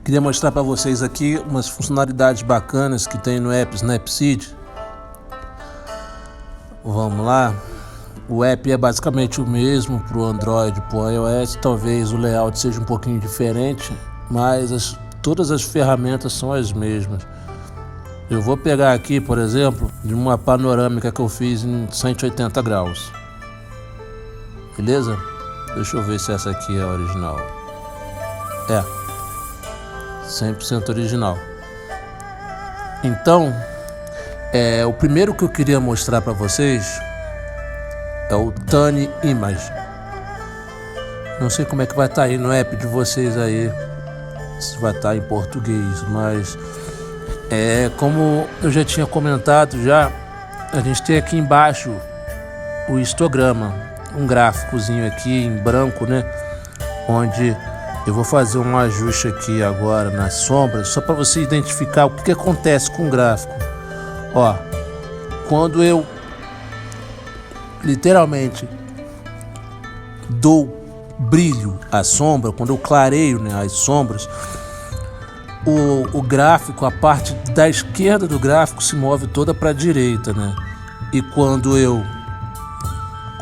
Queria mostrar para vocês aqui umas funcionalidades bacanas que tem no app Snapseed. Vamos lá. O app é basicamente o mesmo para o Android e para o iOS. Talvez o layout seja um pouquinho diferente, mas todas as ferramentas são as mesmas. Eu vou pegar aqui, por exemplo, de uma panorâmica que eu fiz em 180 graus. Beleza? Deixa eu ver se essa aqui é a original. 100% original. Então, o primeiro que eu queria mostrar para vocês é o Tiny Image. Não sei como é que vai estar aí no app de vocês aí, se vai estar em português, mas como eu já tinha comentado a gente tem aqui embaixo o histograma, um gráficozinho aqui em branco, né? Onde eu vou fazer um ajuste aqui agora nas sombras, só para você identificar o que acontece com o gráfico. Ó, quando eu literalmente dou brilho à sombra, quando eu clareio, né, as sombras, o gráfico, a parte da esquerda do gráfico se move toda para a direita, né? E quando eu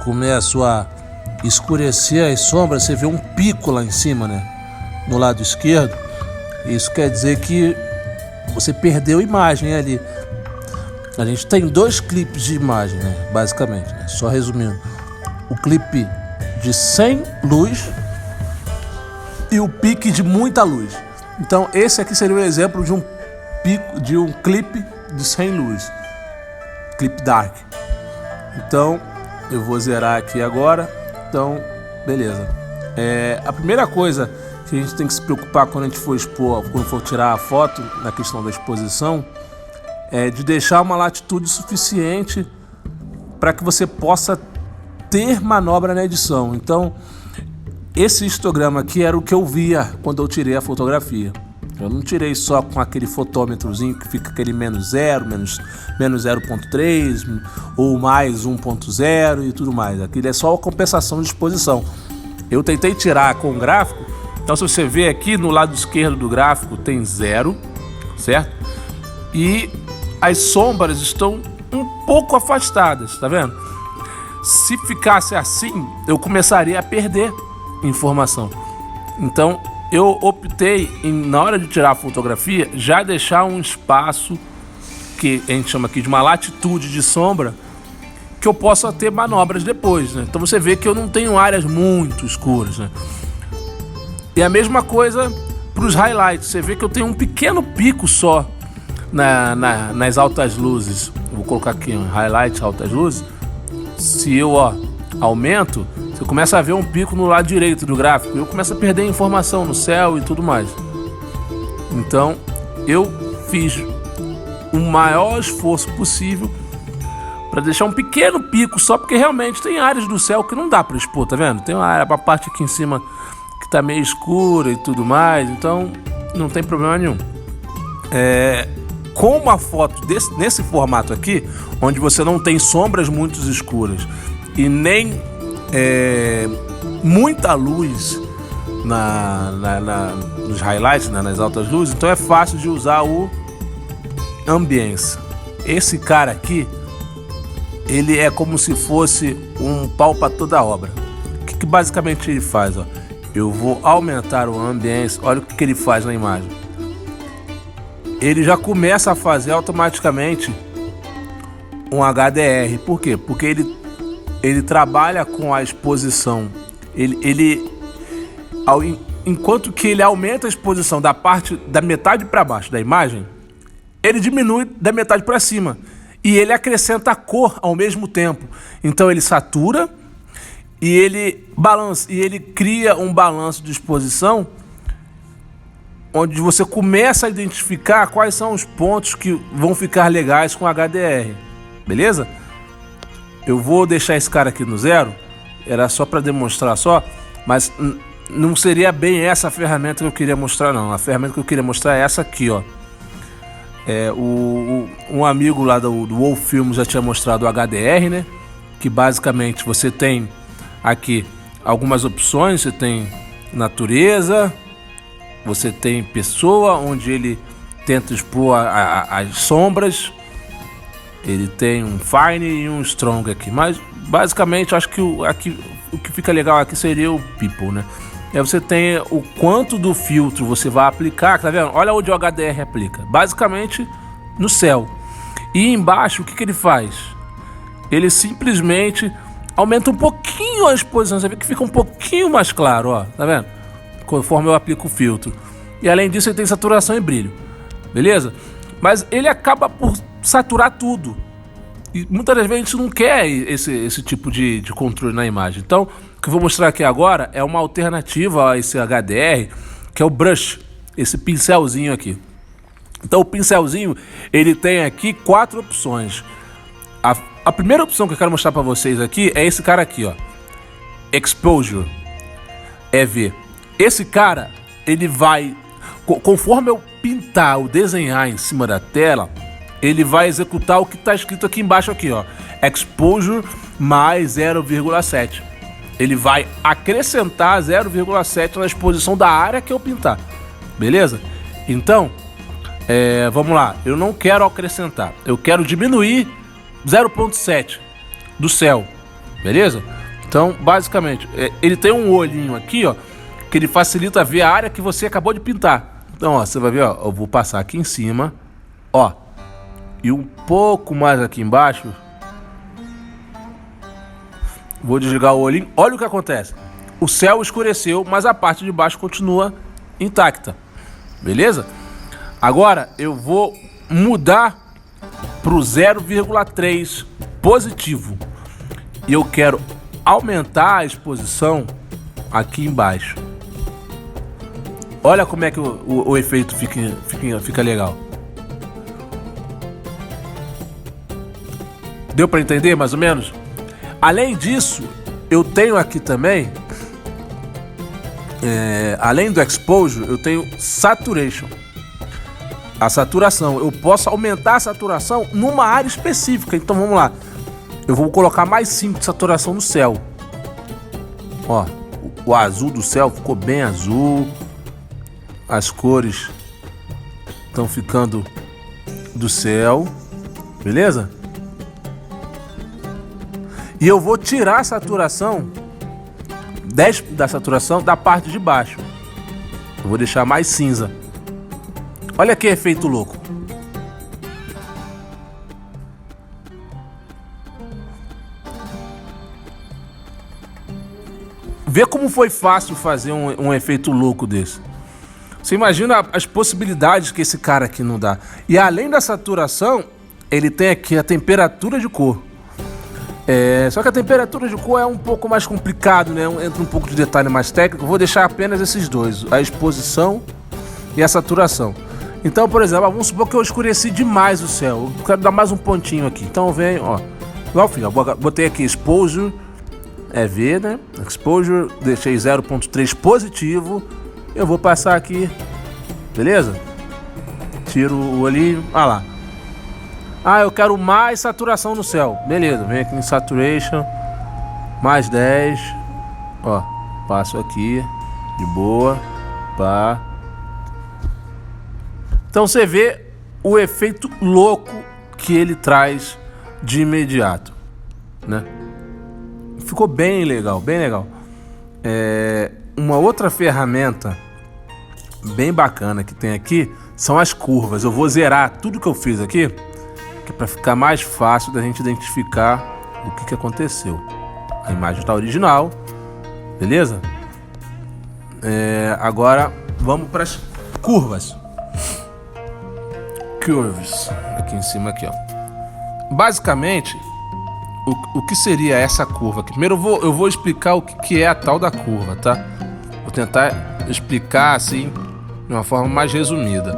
começo a escurecer as sombras, você vê um pico lá em cima, né? No lado esquerdo. Isso quer dizer que você perdeu imagem ali. A gente tem dois clipes de imagem, né? Basicamente, né? Só resumindo, o clipe de sem luz e o pique de muita luz. Então esse aqui seria o exemplo de um pico, de um clipe de sem luz, clipe dark. Então eu vou zerar aqui agora. Então beleza. A primeira coisa que a gente tem que se preocupar quando a gente for expor, quando for tirar a foto, na questão da exposição, é de deixar uma latitude suficiente para que você possa ter manobra na edição. Então, esse histograma aqui era o que eu via quando eu tirei a fotografia. Eu não tirei só com aquele fotômetrozinho que fica aquele menos 0.3 ou mais 1.0 e tudo mais. Aquilo é só a compensação de exposição. Eu tentei tirar com o gráfico. Então, se você ver aqui no lado esquerdo do gráfico tem 0, certo? E as sombras estão um pouco afastadas, tá vendo? Se ficasse assim, eu começaria a perder informação. Então, eu optei na hora de tirar a fotografia, já deixar um espaço que a gente chama aqui de uma latitude de sombra, que eu possa ter manobras depois, né? Então você vê que eu não tenho áreas muito escuras, né? E a mesma coisa para os highlights. Você vê que eu tenho um pequeno pico só nas altas luzes. Vou colocar aqui highlights, altas luzes. Se eu aumento, você começa a ver um pico no lado direito do gráfico. Eu começo a perder informação no céu e tudo mais. Então eu fiz o maior esforço possível para deixar um pequeno pico só, porque realmente tem áreas do céu que não dá para expor, tá vendo? Tem uma parte aqui em cima que tá meio escura e tudo mais, então não tem problema nenhum. Com uma foto nesse formato aqui, onde você não tem sombras muito escuras e nem muita luz nos highlights, né, nas altas luzes, então é fácil de usar o Ambience. Esse cara aqui, ele é como se fosse um pau para toda a obra. O que basicamente ele faz? Eu vou aumentar o Ambience. Olha o que ele faz na imagem. Ele já começa a fazer automaticamente um HDR. Por quê? Porque ele trabalha com a exposição. Enquanto que ele aumenta a exposição da metade para baixo da imagem, ele diminui da metade para cima. E ele acrescenta a cor ao mesmo tempo. Então ele satura e ele balança, e ele cria um balanço de exposição onde você começa a identificar quais são os pontos que vão ficar legais com HDR. Beleza? Eu vou deixar esse cara aqui no 0. Era só para demonstrar só, mas não seria bem essa ferramenta que eu queria mostrar, não. A ferramenta que eu queria mostrar é essa aqui, Um amigo lá do Wolf Film já tinha mostrado o HDR, né? Que basicamente você tem aqui algumas opções. Você tem natureza, você tem pessoa, onde ele tenta expor as sombras. Ele tem um fine e um strong aqui, mas basicamente acho que o que fica legal aqui seria o people, né? Aí você tem o quanto do filtro você vai aplicar, tá vendo? Olha onde o HDR aplica, basicamente no céu. E embaixo, o que ele faz? Ele simplesmente aumenta um pouquinho a exposição, você vê que fica um pouquinho mais claro, ó, tá vendo? Conforme eu aplico o filtro. E além disso, ele tem saturação e brilho, beleza? Mas ele acaba por saturar tudo. E muitas das vezes a gente não quer esse tipo de controle na imagem. Então, o que eu vou mostrar aqui agora é uma alternativa a esse HDR, que é o brush, esse pincelzinho aqui. Então, o pincelzinho, ele tem aqui 4 opções. A primeira opção que eu quero mostrar para vocês aqui é esse cara aqui, ó. Exposure. EV. Esse cara, ele vai... Conforme eu pintar ou desenhar em cima da tela, ele vai executar o que está escrito aqui embaixo, aqui, ó. Exposure mais 0,7. Ele vai acrescentar 0,7 na exposição da área que eu pintar. Beleza? Então, vamos lá. Eu não quero acrescentar. Eu quero diminuir 0,7 do céu. Beleza? Então, basicamente, ele tem um olhinho aqui, ó, que ele facilita ver a área que você acabou de pintar. Então, ó, você vai ver, ó, eu vou passar aqui em cima, ó, e um pouco mais aqui embaixo. Vou desligar o olhinho. Olha o que acontece. O céu escureceu, mas a parte de baixo continua intacta. Beleza? Agora eu vou mudar para o 0,3 positivo. E eu quero aumentar a exposição aqui embaixo. Olha como é que o efeito fica legal. Deu para entender mais ou menos? Além disso, eu tenho aqui também, além do exposure, eu tenho saturation. A saturação, eu posso aumentar a saturação numa área específica. Então vamos lá, eu vou colocar mais 5 de saturação no céu. Ó, o azul do céu ficou bem azul. As cores estão ficando do céu, beleza? E eu vou tirar a saturação, 10 da saturação da parte de baixo. Eu vou deixar mais cinza. Olha que efeito louco. Vê como foi fácil fazer um efeito louco desse. Você imagina as possibilidades que esse cara aqui não dá. E além da saturação, ele tem aqui a temperatura de cor. Só que a temperatura de cor é um pouco mais complicado, né? Entra um pouco de detalhe mais técnico. Eu vou deixar apenas esses dois, a exposição e a saturação. Então, por exemplo, vamos supor que eu escureci demais o céu. Eu quero dar mais um pontinho aqui. Então vem, ó. Igual, filho, botei aqui exposure, EV, né? Exposure, deixei 0,3 positivo. Eu vou passar aqui, beleza? Tiro o olhinho, olha lá. Ah, eu quero mais saturação no céu. Beleza, vem aqui em Saturation. Mais 10. Ó, passo aqui. De boa. Pá. Então você vê o efeito louco que ele traz de imediato, né? Ficou bem legal, bem legal. Uma outra ferramenta bem bacana que tem aqui são as curvas. Eu vou zerar tudo que eu fiz aqui, que é para ficar mais fácil da gente identificar o que aconteceu. A imagem está original, beleza? Agora vamos para as curvas. Curves, aqui em cima aqui, ó. Basicamente, o que seria essa curva aqui? Primeiro eu vou explicar o que é a tal da curva, tá? Vou tentar explicar assim de uma forma mais resumida.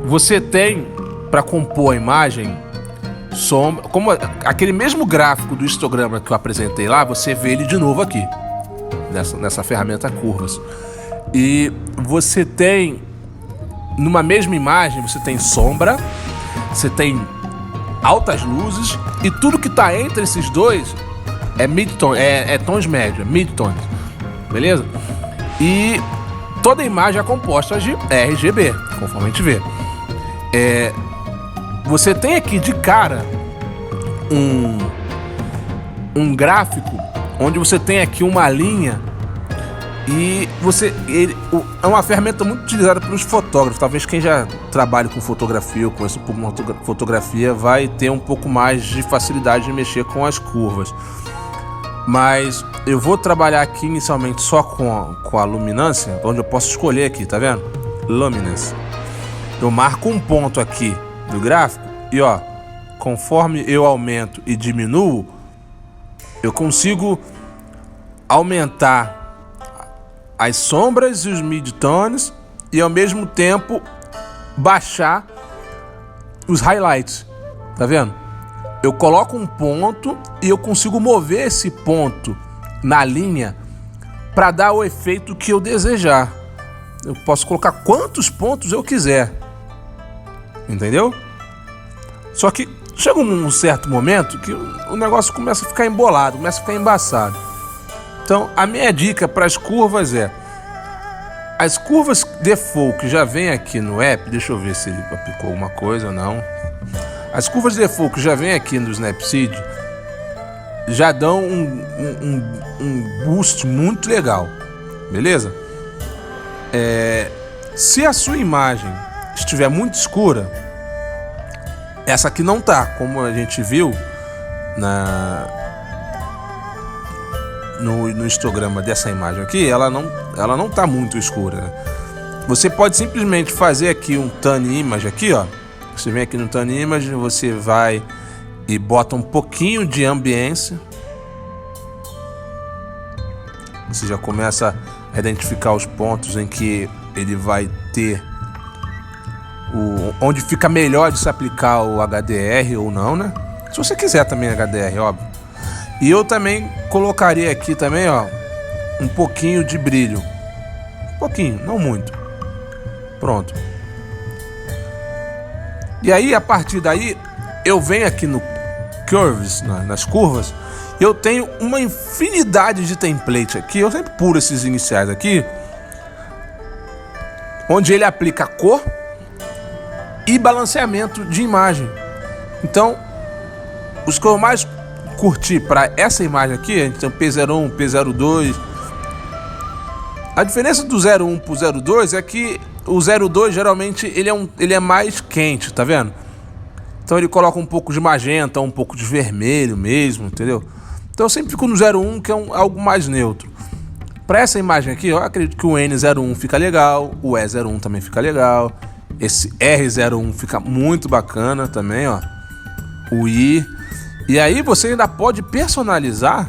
Você tem, para compor a imagem, sombra, como aquele mesmo gráfico do histograma que eu apresentei lá, você vê ele de novo aqui nessa ferramenta curvas. E você tem, numa mesma imagem, você tem sombra, você tem altas luzes, e tudo que está entre esses dois é midtone, tons médios, midtones, beleza? E toda imagem é composta de RGB, conforme a gente vê. Você tem aqui de cara um gráfico onde você tem aqui uma linha e é uma ferramenta muito utilizada pelos fotógrafos. Talvez quem já trabalha com fotografia ou conhece um pouco de fotografia vai ter um pouco mais de facilidade de mexer com as curvas. Mas eu vou trabalhar aqui inicialmente só com a luminância, onde eu posso escolher aqui, tá vendo? Luminance. Eu marco um ponto aqui do gráfico e ó, conforme eu aumento e diminuo, eu consigo aumentar as sombras e os midtones e ao mesmo tempo baixar os highlights, tá vendo? Eu coloco um ponto e eu consigo mover esse ponto na linha para dar o efeito que eu desejar. Eu posso colocar quantos pontos eu quiser, entendeu? Só que chega um certo momento que o negócio começa a ficar embolado, começa a ficar embaçado. Então a minha dica para as curvas é: as curvas default que já vem aqui no app, deixa eu ver se ele aplicou alguma coisa ou não. As curvas default que já vem aqui no Snapseed já dão um boost muito legal, beleza? Se a sua imagem estiver muito escura, essa aqui não tá, como a gente viu no histograma dessa imagem aqui, ela não tá muito escura, né? Você pode simplesmente fazer aqui um Tune Image aqui, ó. Você vem aqui no Tune Image, você vai e bota um pouquinho de ambiência. Você já começa a identificar os pontos em que ele vai ter onde fica melhor de se aplicar o HDR ou não, né? Se você quiser também HDR, óbvio. E eu também colocaria aqui também, ó, um pouquinho de brilho. Um pouquinho, não muito. Pronto. E aí, a partir daí, eu venho aqui no Curves, nas curvas, eu tenho uma infinidade de template aqui. Eu sempre pulo esses iniciais aqui, onde ele aplica cor e balanceamento de imagem. Então, os que eu mais curti para essa imagem aqui, a gente tem o P01, P02. A diferença do 01 pro 02 é que o 02 geralmente ele é mais quente, tá vendo? Então ele coloca um pouco de magenta, um pouco de vermelho mesmo, entendeu? Então eu sempre fico no 01, que é algo mais neutro. Para essa imagem aqui, eu acredito que o N01 fica legal, o E01 também fica legal, esse R01 fica muito bacana também, ó. O I. E aí você ainda pode personalizar.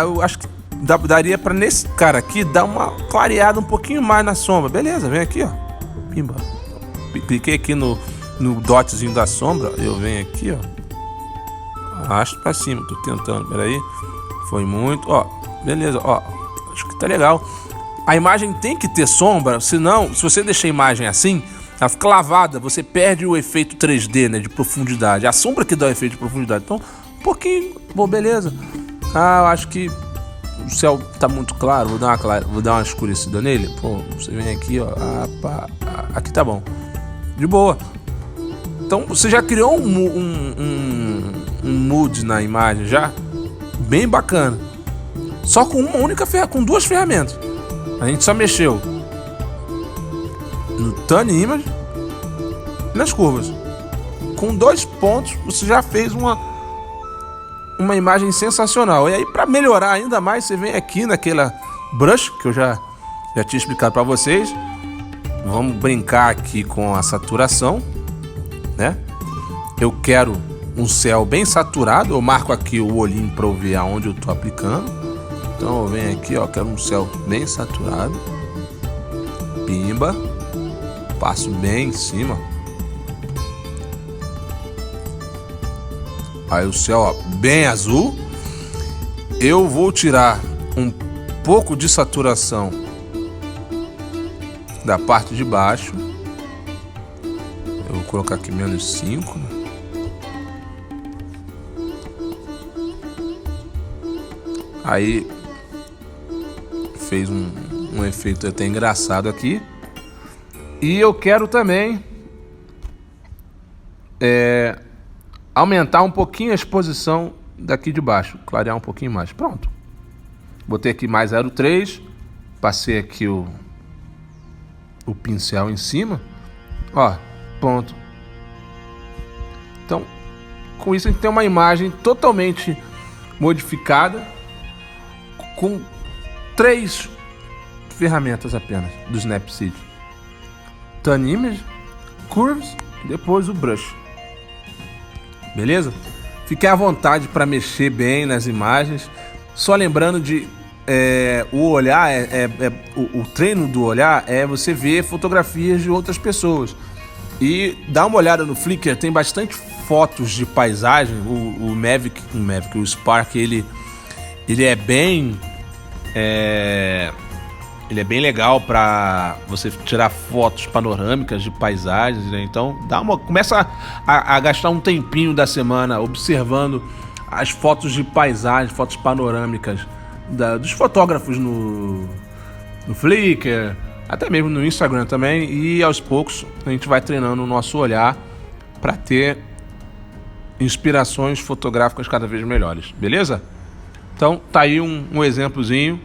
Eu acho que daria para nesse cara aqui dar uma clareada um pouquinho mais na sombra. Beleza, vem aqui, ó. Pimba. Cliquei aqui no dotzinho da sombra. Eu venho aqui, ó. Arrasto para cima, tô tentando. Peraí. Foi muito, ó. Beleza, ó. Acho que tá legal. A imagem tem que ter sombra, senão, se você deixar a imagem assim, ela fica lavada, você perde o efeito 3D, né, de profundidade. A sombra que dá o efeito de profundidade. Então, um pouquinho, bom, beleza. Eu acho que o céu tá muito claro, vou dar uma escurecida nele. Pô, você vem aqui, ó. Aqui tá bom. De boa. Então, você já criou um mood na imagem já, bem bacana. Só com uma única com duas ferramentas. A gente só mexeu no Tune Image e nas curvas. Com 2 pontos você já fez uma imagem sensacional. E aí, para melhorar ainda mais, você vem aqui naquela brush que eu já tinha explicado para vocês. Vamos brincar aqui com a saturação, né? Eu quero um céu bem saturado. Eu marco aqui o olhinho para eu ver aonde eu tô aplicando. Então eu venho aqui, ó, quero um céu bem saturado. Pimba. Passo bem em cima. Aí o céu, ó, bem azul. Eu vou tirar um pouco de saturação da parte de baixo. Eu vou colocar aqui menos 5, né? Aí fez um um efeito até engraçado aqui. E eu quero também aumentar um pouquinho a exposição daqui de baixo, clarear um pouquinho mais. Pronto. Botei aqui mais 0,3, passei aqui o pincel em cima, ó, pronto. Então, com isso a gente tem uma imagem totalmente modificada com 3 ferramentas apenas do Snapseed: Turn Image, Curves e depois o Brush. Beleza? Fique à vontade para mexer bem nas imagens. Só lembrando de o olhar, o treino do olhar é você ver fotografias de outras pessoas. E dá uma olhada no Flickr, tem bastante fotos de paisagem. O Mavic, o Spark, ele é bem legal para você tirar fotos panorâmicas de paisagens, né? Então começa a gastar um tempinho da semana observando as fotos de paisagem, fotos panorâmicas dos fotógrafos no Flickr, até mesmo no Instagram também, e aos poucos a gente vai treinando o nosso olhar para ter inspirações fotográficas cada vez melhores, beleza? Então tá aí um exemplozinho